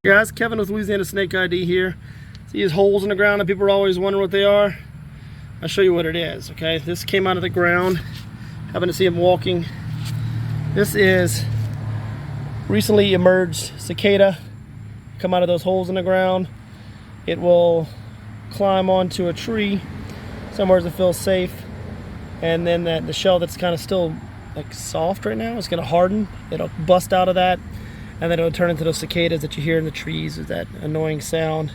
Hey guys, Kevin with Louisiana Snake ID here. See these holes in the ground that people are always wondering what they are? I'll show you what it is, okay? This came out of the ground. Happen to see him walking. This is recently emerged cicada. Come out of those holes in the ground. It will climb onto a tree somewhere that feels safe, and then the shell that's kind of still like soft right now is going to harden. It'll bust out of that, and then it'll turn into those cicadas that you hear in the trees with that annoying sound.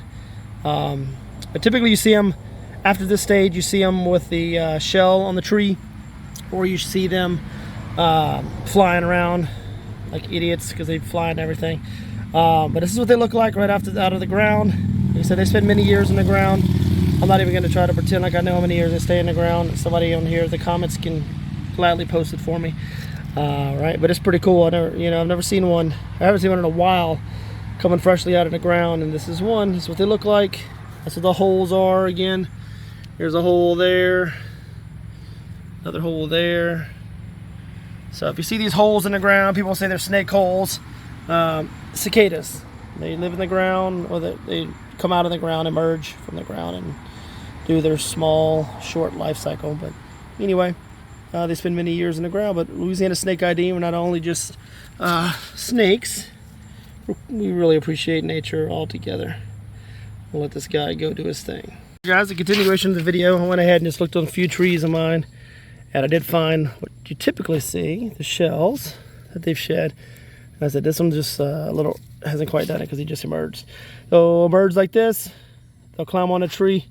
But typically you see them after this stage. You see them with the shell on the tree, or you see them flying around like idiots because they fly and everything. But this is what they look like right out of the ground. Like I said, they spend many years in the ground. I'm not even going to try to pretend like I know how many years they stay in the ground. Somebody on here in the comments can gladly post it for me. Right, but it's pretty cool. I've never seen one. I haven't seen one in a while coming freshly out of the ground, and this is one. This is what they look like. That's what the holes are. Again, here's a hole there, another hole there. So if you see these holes in the ground, people say they're snake holes. Cicadas, they live in the ground, or they come out of the ground, emerge from the ground, and do their small, short life cycle. But anyway, they spend many years in the ground. But Louisiana Snake ID, we're not only just snakes, we really appreciate nature altogether. We'll let this guy go do his thing. Guys, the continuation of the video, I went ahead and just looked on a few trees of mine, and I did find what you typically see, the shells that they've shed. And I said this one just a little hasn't quite done it because he just emerged. So emerge like this, they'll climb on a tree,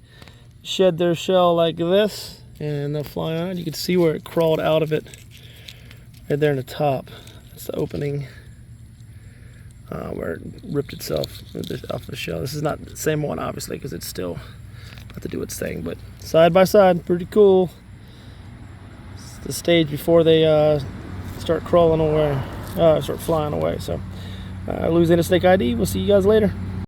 shed their shell like this, and they'll fly on. You can see where it crawled out of it right there in the top. That's the opening where it ripped itself off the shell. This is not the same one, obviously, because it's still about to do its thing, but side by side, pretty cool. It's the stage before they start crawling away, start flying away. So Louisiana Snake ID, we'll see you guys later.